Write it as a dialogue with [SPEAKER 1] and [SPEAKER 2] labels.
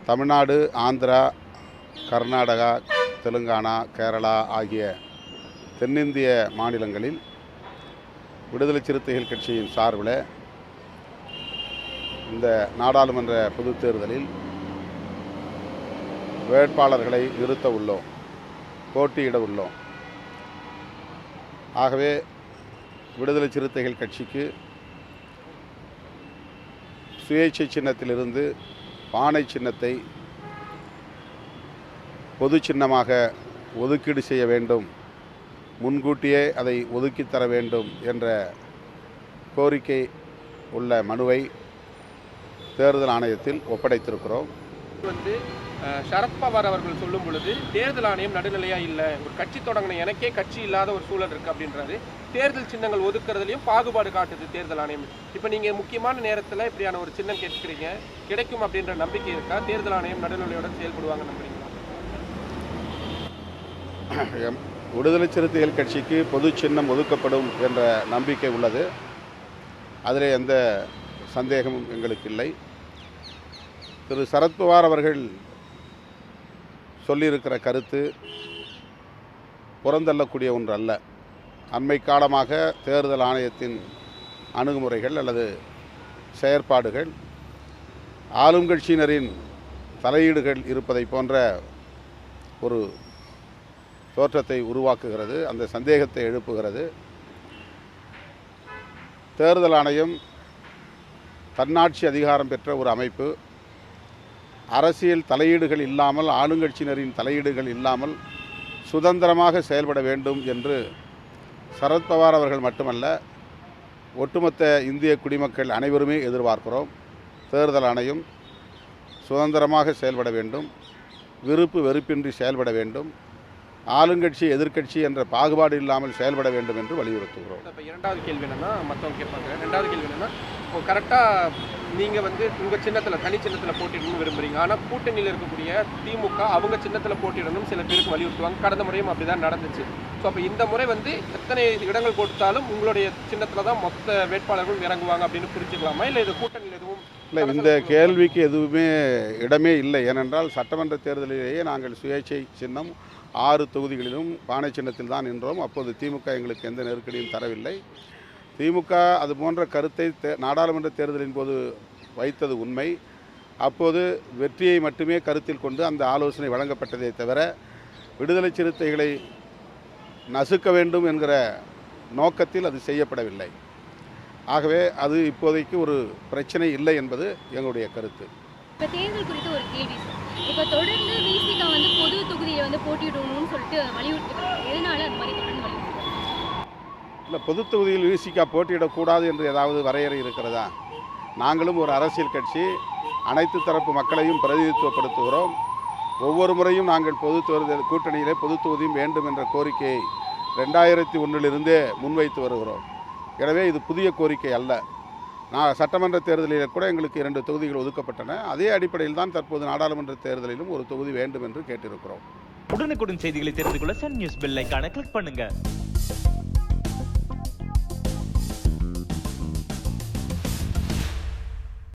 [SPEAKER 1] தமிழ்நாடு, ஆந்திரா, கர்நாடகா, தெலுங்கானா, கேரளா ஆகிய தென்னிந்திய மாநிலங்களில் விடுதலை சிறுத்தைகள் கட்சியின் சார்பில் இந்த நாடாளுமன்ற பொதுத் தேர்தலில் வேட்பாளர்களை நிறுத்த உள்ளோம், போட்டியிட உள்ளோம். ஆகவே விடுதலை சிறுத்தைகள் கட்சிக்கு சுயேட்சை சின்னத்திலிருந்து பானை சின்னத்தை பொது சின்னமாக ஒதுக்கீடு செய்ய வேண்டும், முன்கூட்டியே அதை ஒதுக்கி தர வேண்டும் என்ற கோரிக்கை உள்ள மனுவை தேர்தல் ஆணையத்தில் ஒப்படைத்திருக்கிறோம்.
[SPEAKER 2] சரத்பவார் அவர்கள் சொல்லும் பொழுது தேர்தல் ஆணையம் நடுநிலையாக இல்லை, ஒரு கட்சி தொடங்கின எனக்கே கட்சி இல்லாத ஒரு சூழல் இருக்குது அப்படின்றாரு. தேர்தல் சின்னங்கள் ஒதுக்குறதுலையும் பாகுபாடு காட்டுது தேர்தல் ஆணையம். இப்போ நீங்கள் முக்கியமான நேரத்தில் இப்படியான ஒரு சின்னம் கேட்குறீங்க, கிடைக்கும் அப்படின்ற நம்பிக்கை இருக்கா? தேர்தல் ஆணையம் நடுநிலையுடன் செயல்படுவாங்க நம்புறீங்களா?
[SPEAKER 1] விடுதலை சிறுத்தைகள் கட்சிக்கு பொது சின்னம் ஒதுக்கப்படும் என்ற நம்பிக்கை உள்ளது. அதில் எந்த சந்தேகமும் எங்களுக்கு இல்லை. திரு சரத்பவார் அவர்கள் சொல்லியிருக்கிற கருத்து புறந்தள்ளக்கூடிய ஒன்று அல்ல. அண்மை காலமாக தேர்தல் ஆணையத்தின் அணுகுமுறைகள் அல்லது செயற்பாடுகள் ஆளும் கட்சியினரின் தலையீடுகள் இருப்பதை போன்ற ஒரு தோற்றத்தை உருவாக்குகிறது, அந்த சந்தேகத்தை எழுப்புகிறது. தேர்தல் ஆணையம் தன்னாட்சி அதிகாரம் பெற்ற ஒரு அமைப்பு. அரசியல் தலையீடுகள் இல்லாமல், ஆளுங்கட்சியினரின் தலையீடுகள் இல்லாமல் சுதந்திரமாக செயல்பட வேண்டும் என்று சரத்பவார் அவர்கள் மட்டுமல்ல, ஒட்டுமொத்த இந்திய குடிமக்கள் அனைவருமே எதிர்பார்க்கிறோம். தேர்தல் ஆணையம் சுதந்திரமாக செயல்பட வேண்டும், விருப்பு வெறுப்பின்றி செயல்பட வேண்டும், ஆளுங்கட்சி எதிர்க்கட்சி என்ற பாகுபாடு இல்லாமல் செயல்பட வேண்டும் என்று வலியுறுத்துகிறோம்.
[SPEAKER 2] இப்போ இரண்டாவது கேள்வி என்னென்னா, மற்றவங்க கேட்பாங்க, ரெண்டாவது கேள்வி என்னென்னா, இப்போ கரெக்டாக நீங்கள் உங்கள் சின்னத்தில் தனி சின்னத்தில் போட்டிடணும்னு விரும்புகிறீங்க, ஆனால் கூட்டணியில் இருக்கக்கூடிய திமுக அவங்க சின்னத்தில் போட்டிடணும் சில பேருக்கு வலியுறுத்துவாங்க. கடந்த முறையும் அப்படி தான் நடந்துச்சு. ஸோ அப்போ இந்த முறை எத்தனை இடங்கள் கொடுத்தாலும் உங்களுடைய சின்னத்தில் தான் மொத்த வேட்பாளர்களும் இறங்குவாங்க அப்படின்னு புரிஞ்சுக்கலாமா, இல்லை இது கூட்டணியில் எதுவும்
[SPEAKER 1] இல்லை? இந்த கேள்விக்கு எதுவுமே இடமே இல்லை. ஏனென்றால் சட்டமன்ற தேர்தலிலேயே நாங்கள் சுயேட்சை சின்னம் 6 தொகுதிகளிலும் பானை சின்னத்தில் தான் நின்றோம். அப்போது திமுக எங்களுக்கு எந்த நெருக்கடியும் தரவில்லை. திமுக அது போன்ற கருத்தை நாடாளுமன்ற தேர்தலின் போது வைத்தது உண்மை. அப்போது வெற்றியை மட்டுமே கருத்தில் கொண்டு அந்த ஆலோசனை வழங்கப்பட்டதை தவிர விடுதலை சிறுத்தைகளை நசுக்க வேண்டும் என்கிற நோக்கத்தில் அது செய்யப்படவில்லை. ஆகவே அது இப்போதைக்கு ஒரு பிரச்சனை இல்லை என்பது எங்களுடைய கருத்து.
[SPEAKER 3] இப்போ தேர்தல் குறித்து ஒரு கேள்வி சார். இப்போ தொடர்ந்து விசிகா பொது தொகுதியில் போட்டியிடணும்னு சொல்லிட்டு வலியுறுத்துகிறாங்க. எதனால அந்த மாதிரி தொடர்ந்து வலியுறுத்துறாங்க?
[SPEAKER 1] இல்லை, பொது தொகுதியில் விசிகா போட்டியிடக்கூடாது என்று ஏதாவது வரையறை இருக்கிறதா? நாங்களும் ஒரு அரசியல் கட்சி, அனைத்து தரப்பு மக்களையும் பிரதிநிதித்துவப்படுத்துகிறோம். ஒவ்வொரு முறையும் நாங்கள் பொது தேர்தல் கூட்டணியிலே பொது தொகுதியும் வேண்டும் என்ற கோரிக்கையை 2001 முன்வைத்து வருகிறோம். எனவே இது புதிய கோரிக்கை அல்ல. சட்டமன்ற தேர்தலில் கூட எங்களுக்கு 2 தொகுதிகள் ஒதுக்கப்பட்டன. அதே அடிப்படையில் தான் தற்போது நாடாளுமன்ற தேர்தலிலும் ஒரு தொகுதி வேண்டும் என்று கேட்டிருக்கிறோம்.
[SPEAKER 4] உடனுக்குடன் செய்திகளை தெரிந்து கொள்ள சன் நியூஸ் பெல் ஐகானை கிளிக் பண்ணுங்க.